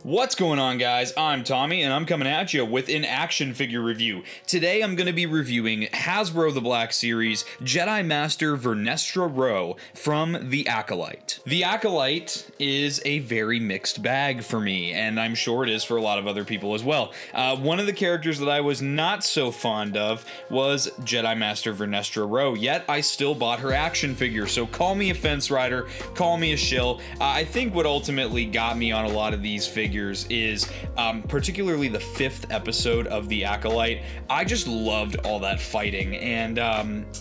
What's going on, guys? I'm Tommy, and I'm coming at you with an action figure review. Today, I'm going to be reviewing Hasbro The Black Series Jedi Master Vernestra Rwoh from The Acolyte. The Acolyte is a very mixed bag for me, and I'm sure it is for a lot of other people as well. One of the characters that I was not so fond of was Jedi Master Vernestra Rwoh, yet I still bought her action figure, so call me a fence rider, call me a shill. I think what ultimately got me on a lot of these figures is particularly the 5th episode of The Acolyte. I just loved all that fighting, and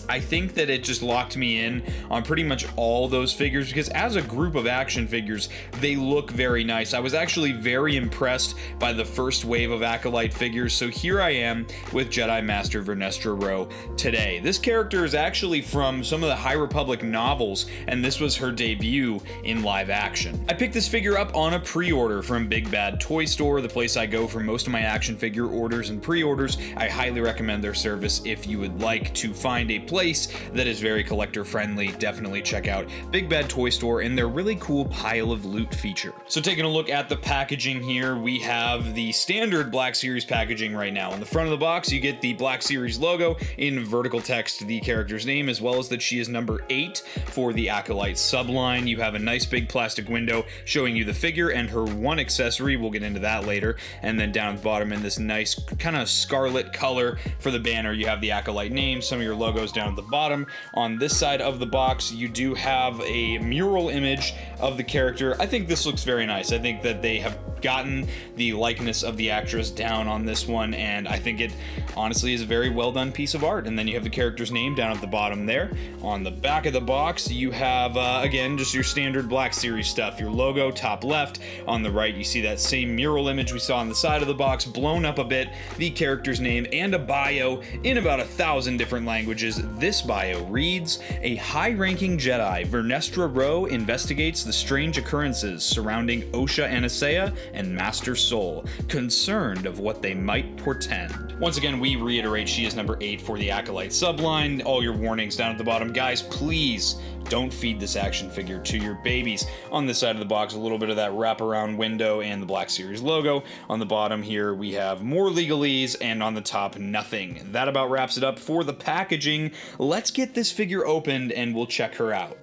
I think that it just locked me in on pretty much all those figures because as a group of action figures, they look very nice. I was actually very impressed by the first wave of Acolyte figures, so here I am with Jedi Master Vernestra Rwoh today. This character is actually from some of the High Republic novels, and this was her debut in live action. I picked this figure up on a pre-order from Big Bad Toy Store, the place I go for most of my action figure orders and pre-orders. I highly recommend their service if you would like to find a place that is very collector friendly. Definitely check out Big Bad Toy Store and their really cool pile of loot feature. So taking a look at the packaging here, we have the standard Black Series packaging right now. On the front of the box, you get the Black Series logo in vertical text, the character's name, as well as that she is number 8 for the Acolyte subline. You have a nice big plastic window showing you the figure and her one accessory. We'll get into that later. And then down at the bottom in this nice kind of scarlet color for the banner, you have the Acolyte name, some of your logos down at the bottom. On this side of the box, you do have a mural image of the character. I think this looks very nice. I think that they have gotten the likeness of the actress down on this one, and I think it honestly is a very well done piece of art. And then you have the character's name down at the bottom there. On the back of the box, you have again just your standard Black Series stuff, your logo top left. On the right, you see that same mural image we saw on the side of the box, blown up a bit, the character's name, and a bio in about 1,000 different languages. This bio reads, "A high-ranking Jedi, Vernestra Rwoh investigates the strange occurrences surrounding Osha Anasaia and Master Soul, concerned of what they might portend." Once again, we reiterate she is number 8 for the Acolyte subline. All your warnings down at the bottom. Guys, please don't feed this action figure to your babies. On this side of the box, a little bit of that wraparound window and the Black Series logo. On the bottom here, we have more legalese, and on the top, nothing. That about wraps it up for the packaging. Let's get this figure opened and we'll check her out.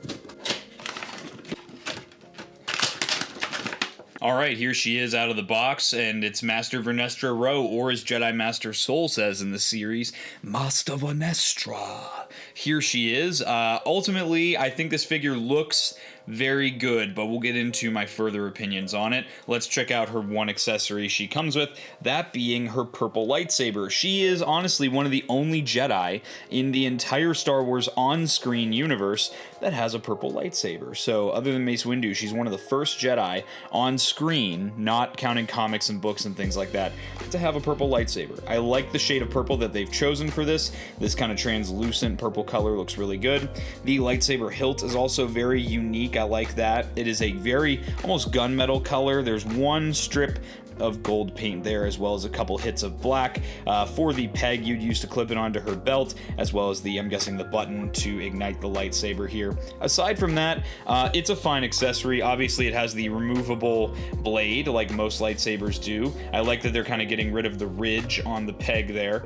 Alright, here she is out of the box, and it's Master Vernestra Rwoh, or as Jedi Master Soul says in the series, Master Vernestra. Here she is. Ultimately, I think this figure looks very good, but we'll get into my further opinions on it. Let's check out her one accessory she comes with, that being her purple lightsaber. She is honestly one of the only Jedi in the entire Star Wars on-screen universe that has a purple lightsaber. So other than Mace Windu, she's one of the first Jedi on screen, not counting comics and books and things like that, to have a purple lightsaber. I like the shade of purple that they've chosen for this. This kind of translucent purple color looks really good. The lightsaber hilt is also very unique. I like that. It is a very almost gunmetal color. There's one strip of gold paint there, as well as a couple hits of black for the peg you'd use to clip it onto her belt, as well as the, I'm guessing, the button to ignite the lightsaber here. Aside from that, it's a fine accessory. Obviously, it has the removable blade, like most lightsabers do. I like that they're kind of getting rid of the ridge on the peg there.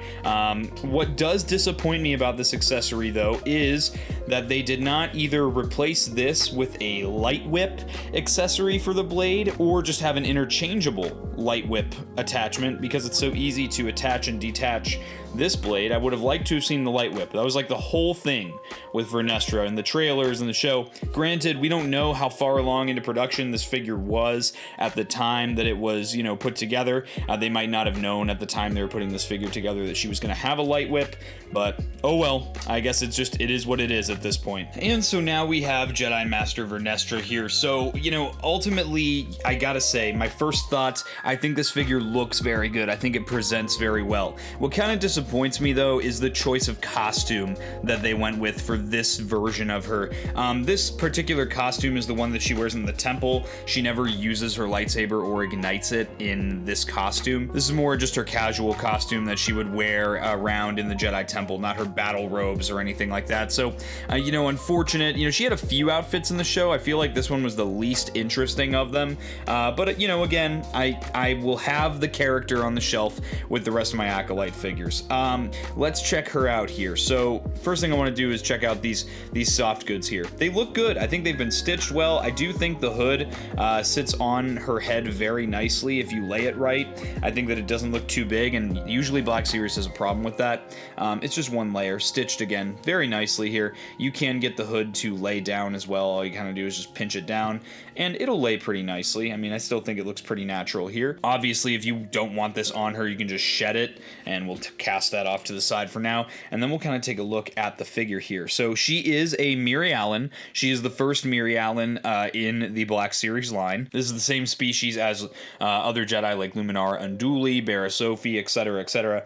What does disappoint me about this accessory, though, is that they did not either replace this with a light whip accessory for the blade, or just have an interchangeable light whip attachment, because it's so easy to attach and detach this blade. I would have liked to have seen the light whip. That was like the whole thing with Vernestra and the trailers and the show. Granted, we don't know how far along into production this figure was at the time that it was, put together. They might not have known at the time they were putting this figure together that she was going to have a light whip, but oh well. I guess it is what it is at this point. And so now we have Jedi Master Vernestra here. So, ultimately, I gotta say, my first thoughts, I I think this figure looks very good. I think it presents very well. What kind of disappoints me though is the choice of costume that they went with for this version of her. This particular costume is the one that she wears in the temple. She never uses her lightsaber or ignites it in this costume. This is more just her casual costume that she would wear around in the Jedi temple, not her battle robes or anything like that. So, you know, unfortunate. You know, she had a few outfits in the show. I feel like this one was the least interesting of them. But, you know, again, I will have the character on the shelf with the rest of my Acolyte figures. Let's check her out here. So, first thing I want to do is check out these soft goods here. They look good. I think they've been stitched well. I do think the hood sits on her head very nicely if you lay it right. I think that it doesn't look too big, and usually Black Series has a problem with that. It's just one layer, stitched again very nicely here. You can get the hood to lay down as well. All you kind of do is just pinch it down, and it'll lay pretty nicely. I mean, I still think it looks pretty natural here. Obviously, if you don't want this on her, you can just shed it, and we'll cast that off to the side for now, and then we'll kind of take a look at the figure here. So she is a Miri Allen. She is the first Miri Allen in the Black Series line. This is the same species as other Jedi like Luminara Unduli, Barra Sophie, etc., etc.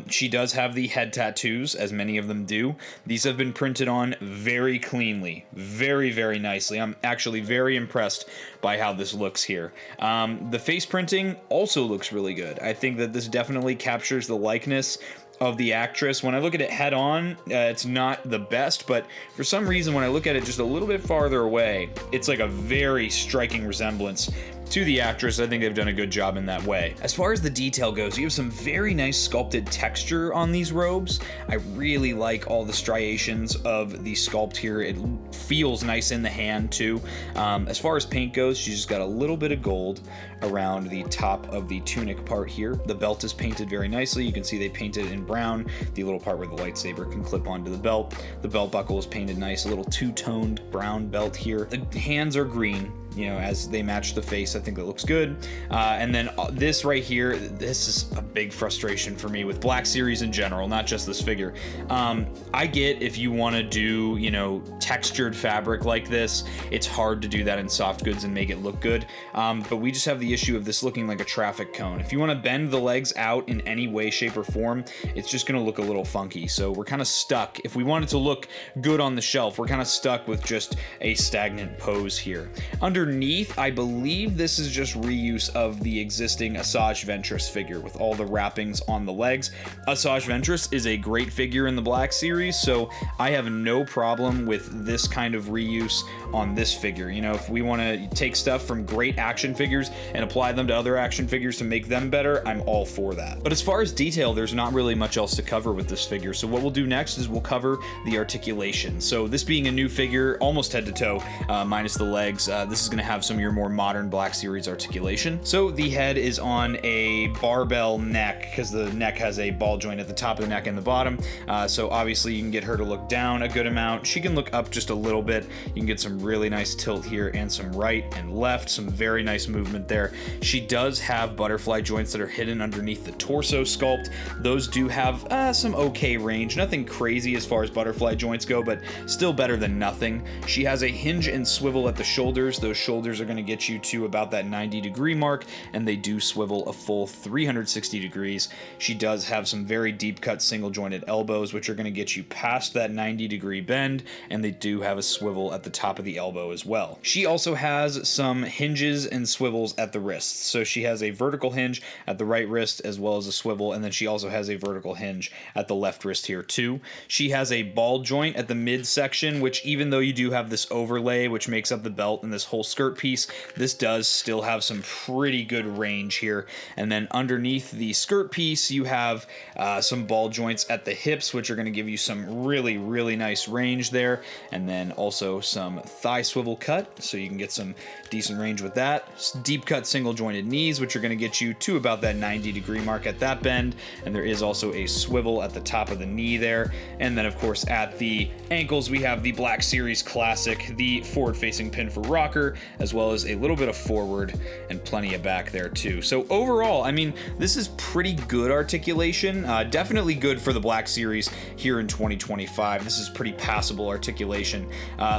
She does have the head tattoos, as many of them do. These have been printed on very cleanly, very, very nicely. I'm actually very impressed by how this looks here. The face printing also looks really good. I think that this definitely captures the likeness of the actress. When I look at it head on, it's not the best, but for some reason when I look at it just a little bit farther away, it's like a very striking resemblance to the actress. I think they've done a good job in that way. As far as the detail goes, you have some very nice sculpted texture on these robes. I really like all the striations of the sculpt here. It feels nice in the hand too. As far as paint goes, she's just got a little bit of gold around the top of the tunic part here. The belt is painted very nicely. You can see they painted it in brown, the little part where the lightsaber can clip onto the belt. The belt buckle is painted nice, a little two-toned brown belt here. The hands are green, you know, as they match the face. I think that looks good. And then this right here, this is a big frustration for me with Black Series in general, not just this figure. I get if you want to do, you know, textured fabric like this, it's hard to do that in soft goods and make it look good. But we just have the issue of this looking like a traffic cone. If you want to bend the legs out in any way, shape, or form, it's just going to look a little funky. So we're kind of stuck. If we want it to look good on the shelf, we're kind of stuck with just a stagnant pose here. Underneath, I believe this is just reuse of the existing Asajj Ventress figure with all the wrappings on the legs. Asajj Ventress is a great figure in the Black Series, so I have no problem with this kind of reuse on this figure. You know, if we want to take stuff from great action figures and apply them to other action figures to make them better, I'm all for that. But as far as detail, there's not really much else to cover with this figure, so what we'll do next is we'll cover the articulation. So this being a new figure, almost head to toe, minus the legs, this is going to have some of your more modern Black Series articulation. So the head is on a barbell neck because the neck has a ball joint at the top of the neck and the bottom. So obviously you can get her to look down a good amount. She can look up just a little bit. You can get some really nice tilt here and some right and left, some very nice movement there. She does have butterfly joints that are hidden underneath the torso sculpt. Those do have some okay range. Nothing crazy as far as butterfly joints go, but still better than nothing. She has a hinge and swivel at the shoulders. Those shoulders are going to get you to about that 90-degree mark, and they do swivel a full 360 degrees. She does have some very deep cut single jointed elbows, which are going to get you past that 90-degree bend, and they do have a swivel at the top of the elbow as well. She also has some hinges and swivels at the wrists. So she has a vertical hinge at the right wrist as well as a swivel, and then she also has a vertical hinge at the left wrist here too. She has a ball joint at the midsection, which even though you do have this overlay which makes up the belt and this whole skirt piece, this does still have some pretty good range here. And then underneath the skirt piece you have some ball joints at the hips, which are going to give you some really, really nice range there, and then also some thigh swivel cut, so you can get some decent range with that. Deep cut single jointed knees, which are going to get you to about that 90-degree mark at that bend, and there is also a swivel at the top of the knee there. And then of course at the ankles we have the Black Series classic, the forward facing pin for rocker, here, as well as a little bit of forward and plenty of back there too. So overall, I mean, this is pretty good articulation. Definitely good for the Black Series here in 2025. This is pretty passable articulation.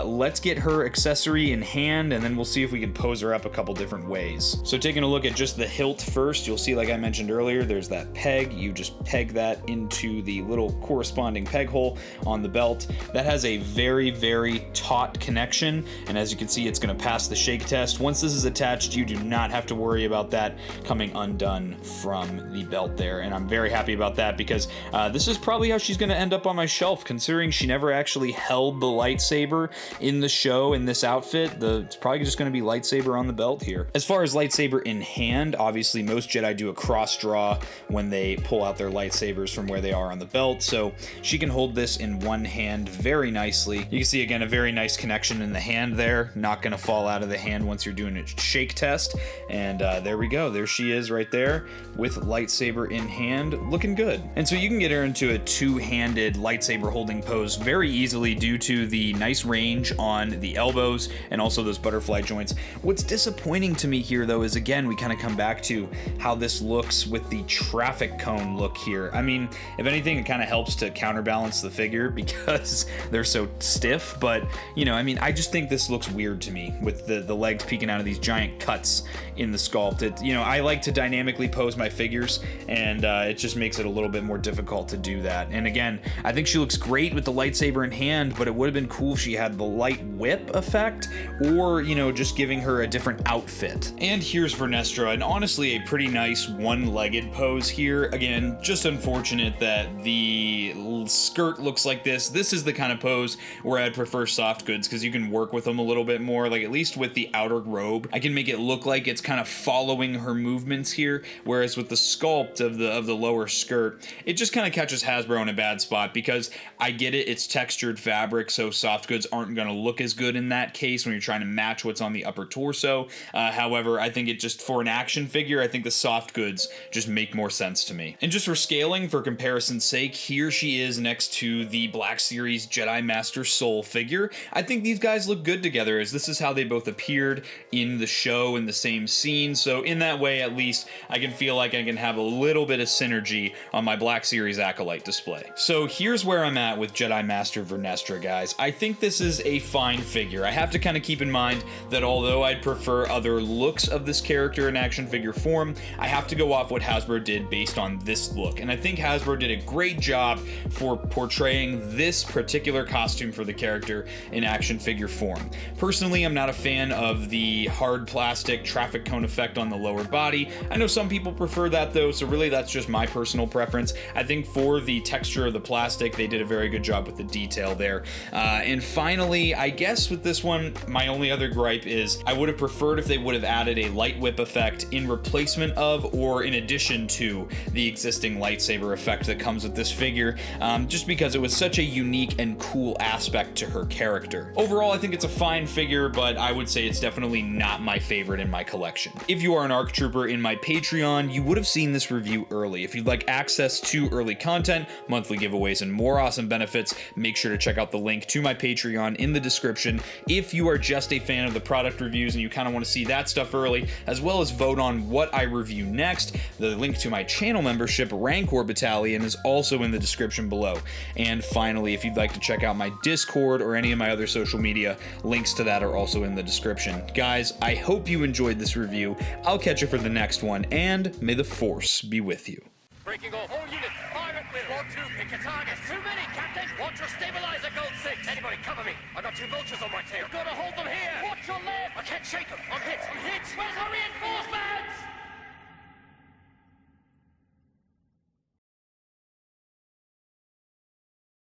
Let's get her accessory in hand, and then we'll see if we can pose her up a couple different ways. So taking a look at just the hilt first, you'll see, like I mentioned earlier, there's that peg. You just peg that into the little corresponding peg hole on the belt. That has a very, very taut connection, and as you can see, it's going to pass the shake test. Once this is attached, you do not have to worry about that coming undone from the belt there, and I'm very happy about that because this is probably how she's going to end up on my shelf, considering she never actually held the lightsaber in the show in this outfit. It's probably just going to be lightsaber on the belt here. As far as lightsaber in hand, obviously most Jedi do a cross draw when they pull out their lightsabers from where they are on the belt, so she can hold this in one hand very nicely. You can see again a very nice connection in the hand there, not going to fall out of the hand once you're doing a shake test, and there we go. There she is right there with lightsaber in hand, looking good. And so you can get her into a two-handed lightsaber holding pose very easily due to the nice range on the elbows and also those butterfly joints. What's disappointing to me here though is, again, we kind of come back to how this looks with the traffic cone look here. I mean, if anything, it kind of helps to counterbalance the figure because they're so stiff, but you know, I mean, I just think this looks weird to me with the legs peeking out of these giant cuts in the sculpt. You know, I like to dynamically pose my figures, and it just makes it a little bit more difficult to do that. And again, I think she looks great with the lightsaber in hand, but it would have been cool if she had the light whip effect, or, you know, just giving her a different outfit. And here's Vernestra, and honestly a pretty nice one-legged pose here. Again, just unfortunate that the skirt looks like this. This is the kind of pose where I'd prefer soft goods because you can work with them a little bit more. Like, at least with the outer robe, I can make it look like it's kind of following her movements here, whereas with the sculpt of the lower skirt, it just kind of catches Hasbro in a bad spot because I get it, it's textured fabric, so soft goods aren't going to look as good in that case when you're trying to match what's on the upper torso. However, I think it just, for an action figure, I think the soft goods just make more sense to me. And just for scaling, for comparison's sake, here she is next to the Black Series Jedi Master Soul figure. I think these guys look good together, as this is how they both appeared in the show in the same scene, so in that way at least I can feel like I can have a little bit of synergy on my Black Series Acolyte display. So here's where I'm at with Jedi Master Vernestra, guys. I think this is a fine figure. I have to kind of keep in mind that although I'd prefer other looks of this character in action figure form, I have to go off what Hasbro did based on this look, and I think Hasbro did a great job for portraying this particular costume for the character in action figure form. Personally, I'm not a fan of the hard plastic traffic cone effect on the lower body. I know some people prefer that though, so really that's just my personal preference. I think for the texture of the plastic, they did a very good job with the detail there. And finally, I guess with this one, my only other gripe is I would have preferred if they would have added a light whip effect in replacement of, or in addition to, the existing lightsaber effect that comes with this figure, just because it was such a unique and cool aspect to her character. Overall, I think it's a fine figure, but I would say it's definitely not my favorite in my collection. If you are an ARC Trooper in my Patreon, you would have seen this review early. If you'd like access to early content, monthly giveaways, and more awesome benefits, make sure to check out the link to my Patreon in the description. If you are just a fan of the product reviews and you kind of want to see that stuff early, as well as vote on what I review next, the link to my channel membership, Rancor Battalion, is also in the description below. And finally, if you'd like to check out my Discord or any of my other social media, links to that are also in the description. Guys, I hope you enjoyed this review. I'll catch you for the next one, and may the Force be with you. Breaking off all units, fire at will. 1-2, pick your targets. Too many, Captain. Watch your stabilizer, Gold 6. Anybody cover me. I got 2 vultures on my tail. Gotta hold them here. Watch your left. I can't shake them. I'm hit. Where's our reinforcements?